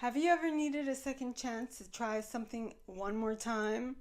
Have you ever needed a second chance to try something one more time?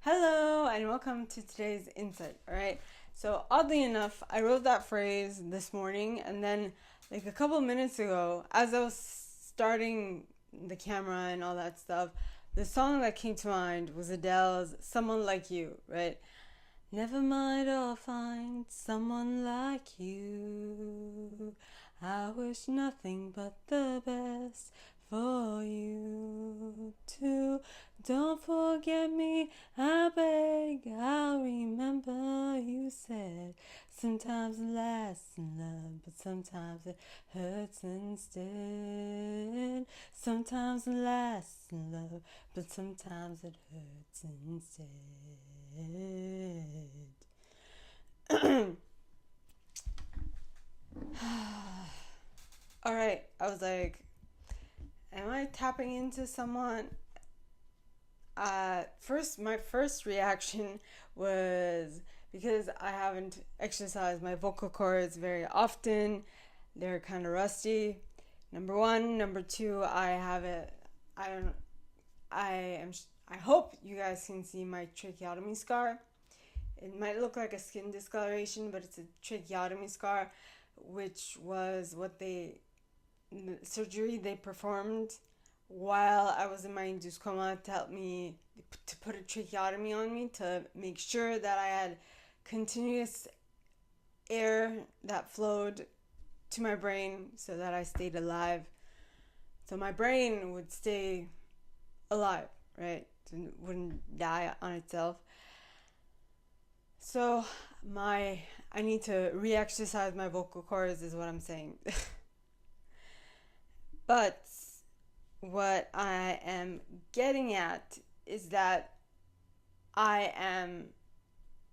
Hello, and welcome to today's insight. All right. So, oddly enough, I wrote that phrase this morning, and then, like a couple minutes ago, as I was starting the camera and all that stuff, the song that came to mind was Adele's Someone Like You, right? Never mind, I'll find someone like you. I wish nothing but the best for you too. Don't forget me, I beg. I'll remember you said sometimes it lasts in love, but sometimes it hurts instead. Sometimes it lasts in love, but sometimes it hurts instead. All right, I was like, am I tapping into someone? My first reaction was because I haven't exercised my vocal cords very often. They're kind of rusty. Number one, number two, I have it. I don't. I am. I hope you guys can see my tracheotomy scar. It might look like a skin discoloration, but it's a tracheotomy scar, which was what the surgery they performed while I was in my induced coma to help me to put a tracheotomy on me to make sure that I had continuous air that flowed to my brain so that I stayed alive. So my brain would stay alive, right? It wouldn't die on itself. So I need to re-exercise my vocal cords is what I'm saying. But what I am getting at is that I am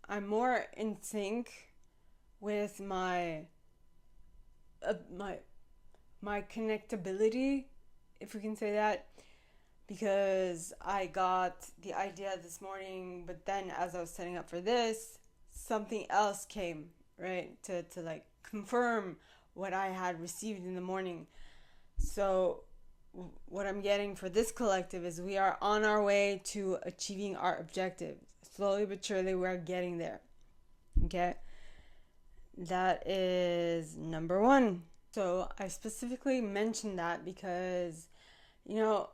I'm more in sync with uh, my my connectability, if we can say that, because I got the idea this morning, but then as I was setting up for this, something else came, right? To like confirm what I had received in the morning. So what I'm getting for this collective is we are on our way to achieving our objective. Slowly but surely, we're getting there. Okay? That is number one. So I specifically mentioned that because, you know,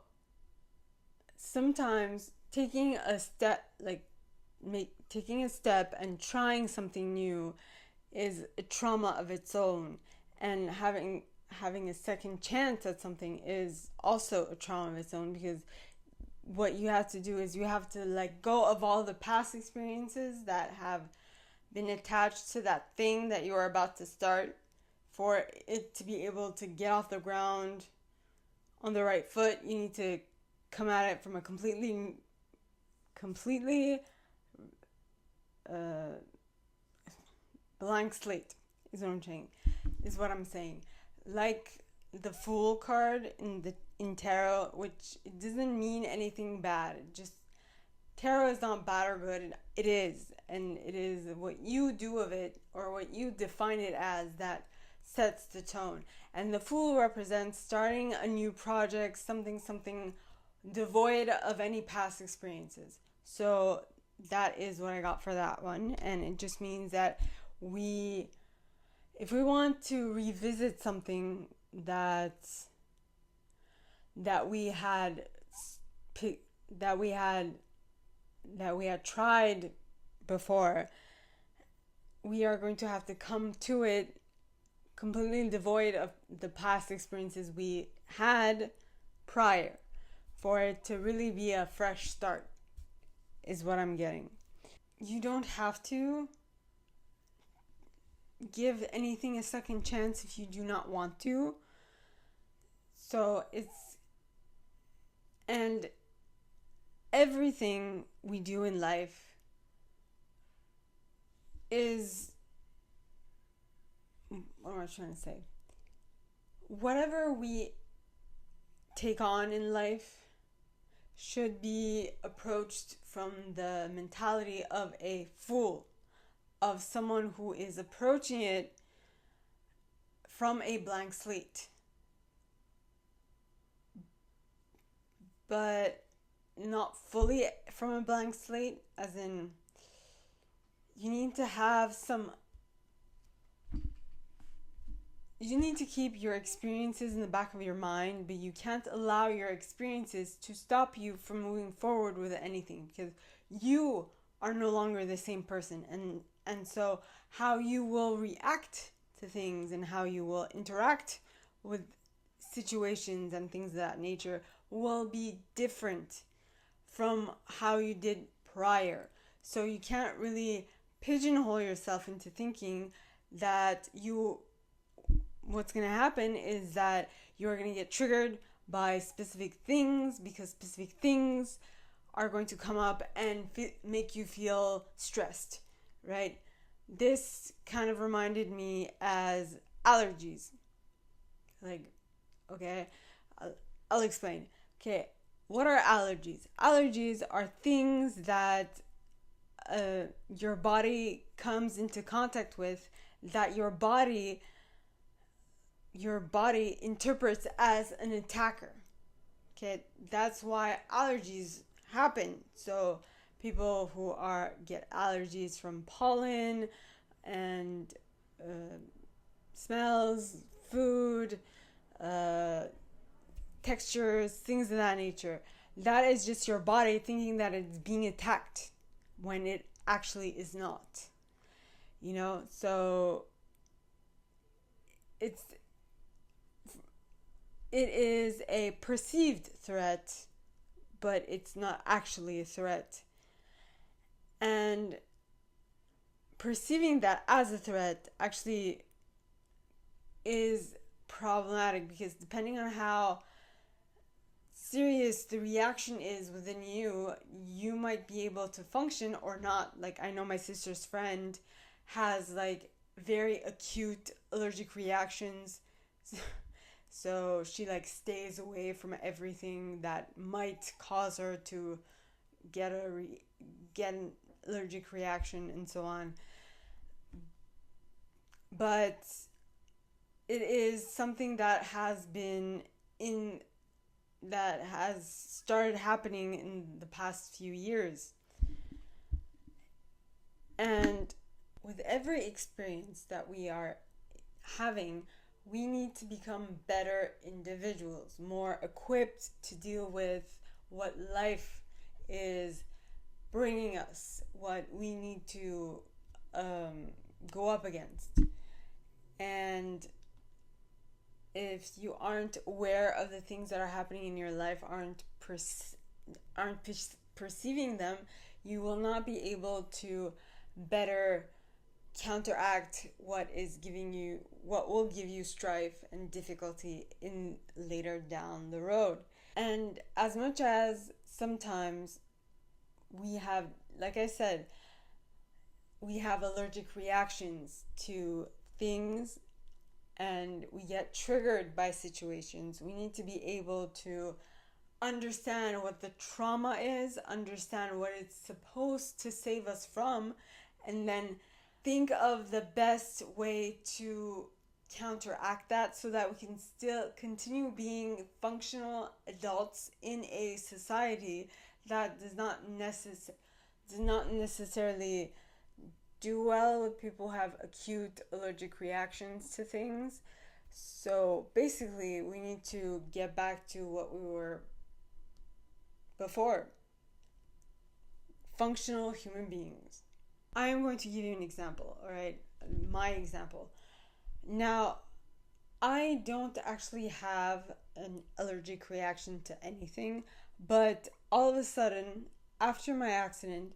sometimes taking a step, taking a step and trying something new is a trauma of its own. And having a second chance at something is also a trauma of its own, because what you have to do is you have to let go of all the past experiences that have been attached to that thing that you are about to start for it to be able to get off the ground on the right foot. You need to come at it from a completely uh, blank slate is what I'm saying. Like the Fool card in tarot, which it doesn't mean anything bad. It just tarot is not bad or good. It is, and it is what you do of it or what you define it as that sets the tone. And the Fool represents starting a new project, something devoid of any past experiences. So that is what I got for that one, and it just means that we if we want to revisit something that we had that we had that we had tried before, we are going to have to come to it completely devoid of the past experiences we had prior for it to really be a fresh start, is what I'm getting. You don't have to give anything a second chance if you do not want to. So and everything we do in life is, what am I trying to say? Whatever we take on in life should be approached from the mentality of a fool, of someone who is approaching it from a blank slate. but not fully from a blank slate, as in you need to have some, you need to keep your experiences in the back of your mind, but you can't allow your experiences to stop you from moving forward with anything, because you are no longer the same person. And so how you will react to things and how you will interact with situations and things of that nature will be different from how you did prior. So you can't really pigeonhole yourself into thinking that what's going to happen is that you're going to get triggered by specific things, because specific things are going to come up and make you feel stressed, right? This kind of reminded me as allergies. Like, okay, I'll explain. Okay, what are allergies? Allergies are things that your body comes into contact with, that your body interprets as an attacker. Okay, that's why allergies happen. So people who get allergies from pollen and smells, food, textures, things of that nature. That is just your body thinking that it's being attacked when it actually is not. So it is a perceived threat, but it's not actually a threat. And perceiving that as a threat actually is problematic, because depending on how serious the reaction is within you, you might be able to function or not. Like, I know my sister's friend has like very acute allergic reactions. So she like stays away from everything that might cause her to get an allergic reaction and so on. But it is something that has started happening in the past few years. And with every experience that we are having, we need to become better individuals, more equipped to deal with what life is bringing us, what we need to go up against. And if you aren't aware of the things that are happening in your life, aren't perceiving them, you will not be able to better counteract what will give you strife and difficulty in later down the road. And as much as sometimes we have, like I said, we have allergic reactions to things and we get triggered by situations, we need to be able to understand what the trauma is, understand what it's supposed to save us from, and then think of the best way to counteract that so that we can still continue being functional adults in a society that does not necessarily do well with people who have acute allergic reactions to things. So basically, we need to get back to what we were before. Functional human beings. I am going to give you an example, all right? My example. Now, I don't actually have an allergic reaction to anything, but all of a sudden, after my accident,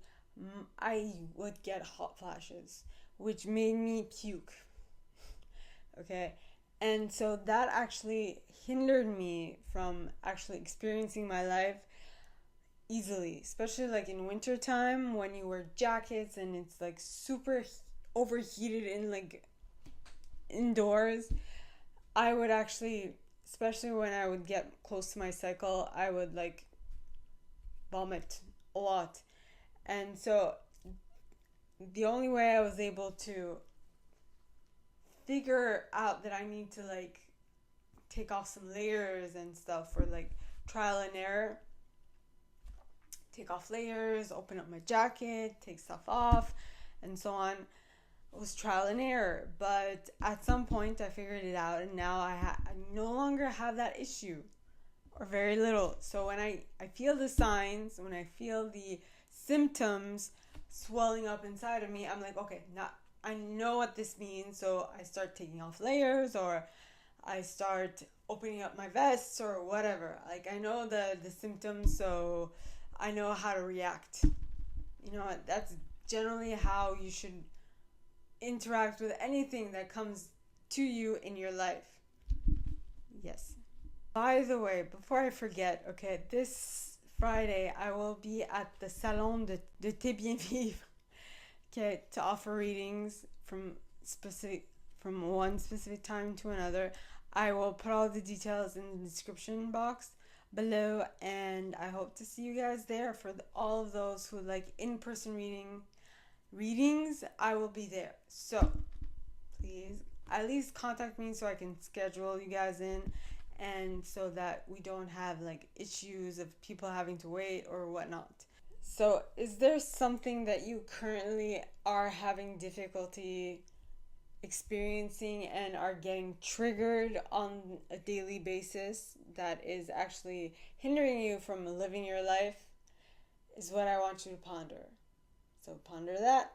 I would get hot flashes, which made me puke. Okay? And so that actually hindered me from actually experiencing my life easily, especially like in winter time when you wear jackets and it's like super overheated in like indoors. I would actually, especially when I would get close to my cycle, I would like vomit a lot. And so the only way I was able to figure out that I need to like take off some layers and stuff for like trial and error take off layers, open up my jacket, take stuff off, and so on. It was trial and error, but at some point I figured it out, and now I no longer have that issue, or very little. So when I feel the signs, when I feel the symptoms swelling up inside of me, I'm like, okay, now I know what this means. So I start taking off layers, or I start opening up my vests, or whatever. Like, I know the symptoms, so I know how to react. That's generally how you should interact with anything that comes to you in your life. Yes. By the way, before I forget, okay, this Friday I will be at the Salon de Thé Bien Vivre, okay, to offer readings from one specific time to another. I will put all the details in the description box below, and I hope to see you guys there. For all of those who like in-person readings, I will be there. So please at least contact me so I can schedule you guys in, and so that we don't have like issues of people having to wait or whatnot. So is there something that you currently are having difficulty experiencing and are getting triggered on a daily basis that is actually hindering you from living your life? Is what I want you to ponder. So ponder that,